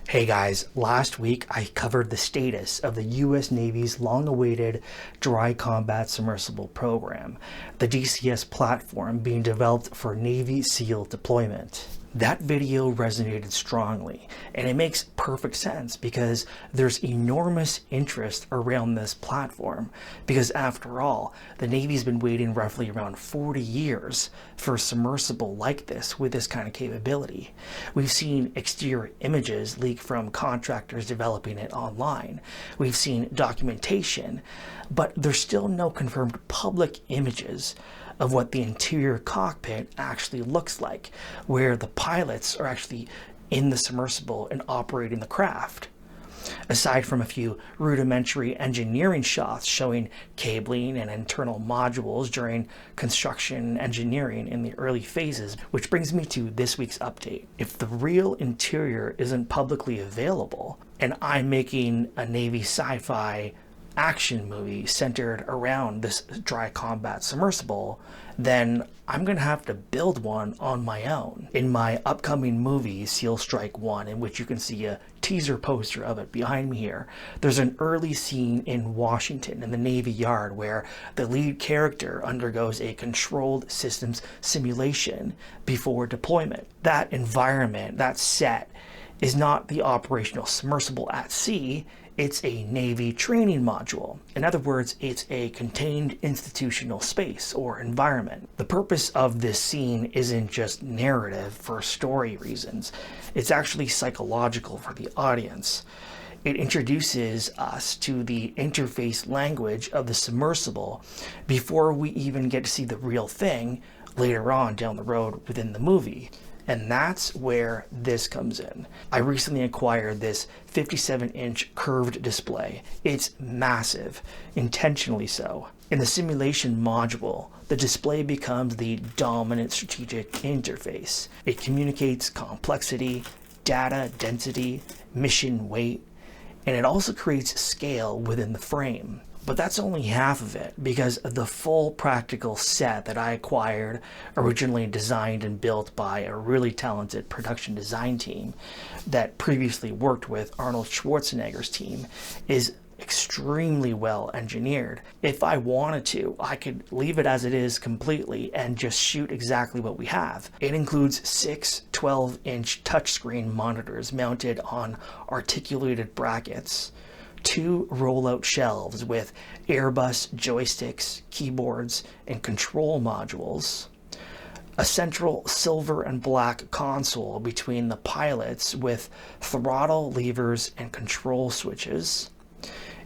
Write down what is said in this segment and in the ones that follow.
Hey guys, last week I covered the status of the US Navy's long-awaited Dry Combat Submersible program, the DCS platform being developed for Navy SEAL deployment. That video resonated strongly, and it makes perfect sense because there's enormous interest around this platform, because after all, the Navy's been waiting roughly around 40 years for a submersible like this with this kind of capability. We've seen exterior images leak from contractors developing it online. We've seen documentation, but there's still no confirmed public images of what the interior cockpit actually looks like, where the pilots are actually in the submersible and operating the craft. Aside from a few rudimentary engineering shots showing cabling and internal modules during construction engineering in the early phases, which brings me to this week's update. If the real interior isn't publicly available, and I'm making a Navy sci-fi action movie centered around this dry combat submersible, then I'm gonna have to build one on my own. In my upcoming movie, SEAL Strike 1, in which you can see a teaser poster of it behind me here, there's an early scene in Washington in the Navy Yard where the lead character undergoes a controlled systems simulation before deployment. That environment, that set, is not the operational submersible at sea. It's a Navy training module. In other words, it's a contained institutional space or environment. The purpose of this scene isn't just narrative for story reasons. It's actually psychological for the audience. It introduces us to the interface language of the submersible before we even get to see the real thing later on down the road within the movie. And that's where this comes in. I recently acquired this 57-inch curved display. It's massive, intentionally so. In the simulation module, the display becomes the dominant strategic interface. It communicates complexity, data density, mission weight, and it also creates scale within the frame. But that's only half of it, because the full practical set that I acquired, originally designed and built by a really talented production design team that previously worked with Arnold Schwarzenegger's team, is extremely well engineered. If I wanted to, I could leave it as it is completely and just shoot exactly what we have. It includes 6 12-inch touchscreen monitors mounted on articulated brackets, 2 rollout shelves with Airbus joysticks, keyboards, and control modules, a central silver and black console between the pilots with throttle levers and control switches,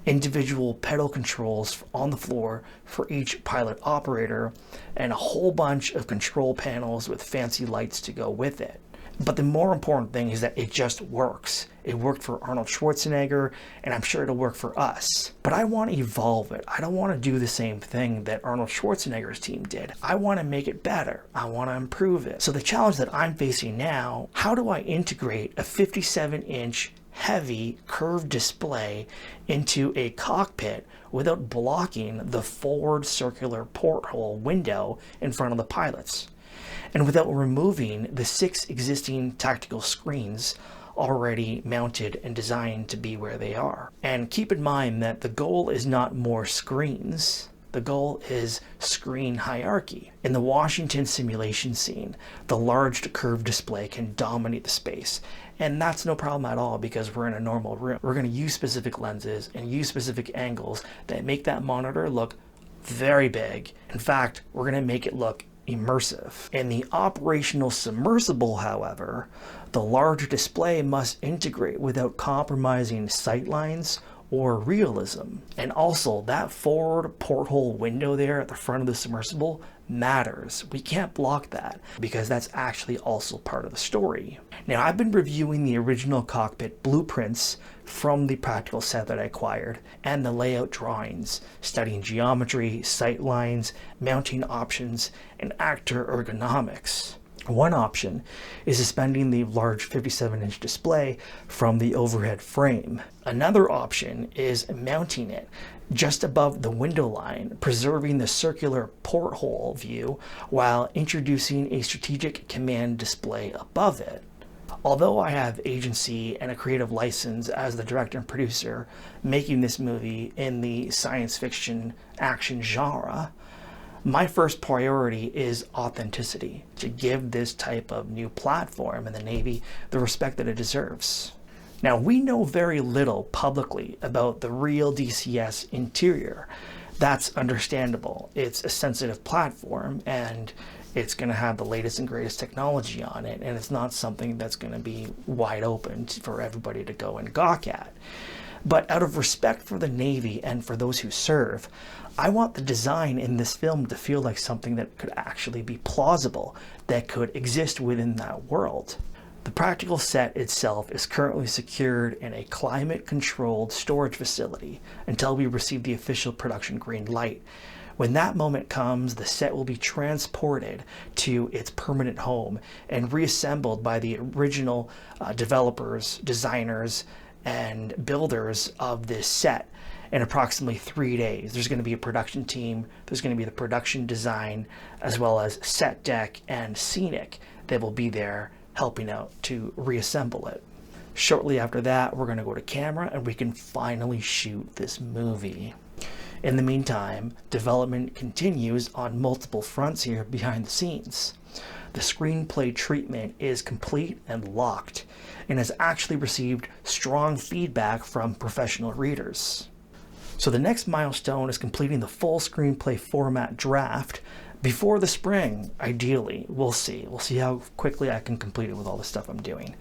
individual pedal controls on the floor for each pilot operator, and a whole bunch of control panels with fancy lights to go with it. But the more important thing is that it just works. It worked for Arnold Schwarzenegger, and I'm sure it'll work for us. But I want to evolve it. I don't want to do the same thing that Arnold Schwarzenegger's team did. I want to make it better. I want to improve it. So the challenge that I'm facing now, how do I integrate a 57-inch heavy curved display into a cockpit without blocking the forward circular porthole window in front of the pilots, and without removing the 6 existing tactical screens already mounted and designed to be where they are? And keep in mind that the goal is not more screens. The goal is screen hierarchy. In the Washington simulation scene, the large curved display can dominate the space. And that's no problem at all, because we're in a normal room. We're going to use specific lenses and use specific angles that make that monitor look very big. In fact, we're going to make it look immersive. In the operational submersible, however, the larger display must integrate without compromising sightlines or realism. And also, that forward porthole window there at the front of the submersible matters. We can't block that, because that's actually also part of the story. Now, I've been reviewing the original cockpit blueprints from the practical set that I acquired and the layout drawings, studying geometry, sightlines, mounting options, and actor ergonomics. One option is suspending the large 57-inch display from the overhead frame. Another option is mounting it just above the window line, preserving the circular porthole view while introducing a strategic command display above it. Although I have agency and a creative license as the director and producer making this movie in the science fiction action genre, my first priority is authenticity, to give this type of new platform in the Navy the respect that it deserves. Now, we know very little publicly about the real DCS interior. That's understandable. It's a sensitive platform and it's going to have the latest and greatest technology on it, and it's not something that's going to be wide open for everybody to go and gawk at. But out of respect for the Navy and for those who serve, I want the design in this film to feel like something that could actually be plausible, that could exist within that world. The practical set itself is currently secured in a climate-controlled storage facility until we receive the official production green light. When that moment comes, the set will be transported to its permanent home and reassembled by the original developers, designers, and builders of this set in approximately 3 days. There's going to be a production team, there's going to be the production design, as well as set deck and scenic that will be there helping out to reassemble it. Shortly after that, we're going to go to camera and we can finally shoot this movie. In the meantime, development continues on multiple fronts here behind the scenes. The screenplay treatment is complete and locked, and has actually received strong feedback from professional readers. So the next milestone is completing the full screenplay format draft before the spring, ideally. We'll see. We'll see how quickly I can complete it with all the stuff I'm doing.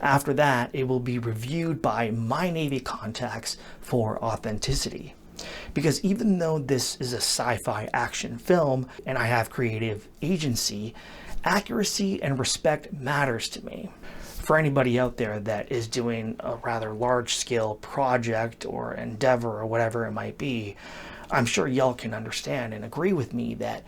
After that, it will be reviewed by my Navy contacts for authenticity. Because even though this is a sci-fi action film and I have creative agency, accuracy and respect matters to me. For anybody out there that is doing a rather large-scale project or endeavor or whatever it might be, I'm sure y'all can understand and agree with me that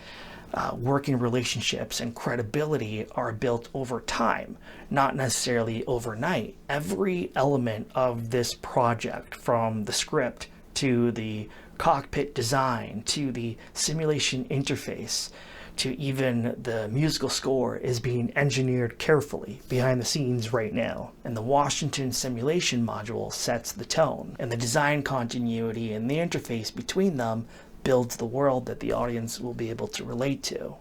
working relationships and credibility are built over time, not necessarily overnight. Every element of this project, from the script to the cockpit design to the simulation interface to even the musical score, is being engineered carefully behind the scenes right now. And the Washington simulation module sets the tone, and the design continuity and the interface between them builds the world that the audience will be able to relate to.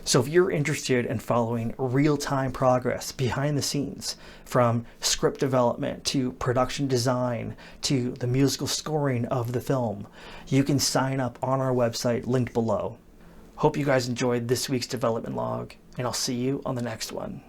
So if you're interested in following real-time progress behind the scenes, from script development to production design to the musical scoring of the film, you can sign up on our website linked below. Hope you guys enjoyed this week's development log, and I'll see you on the next one.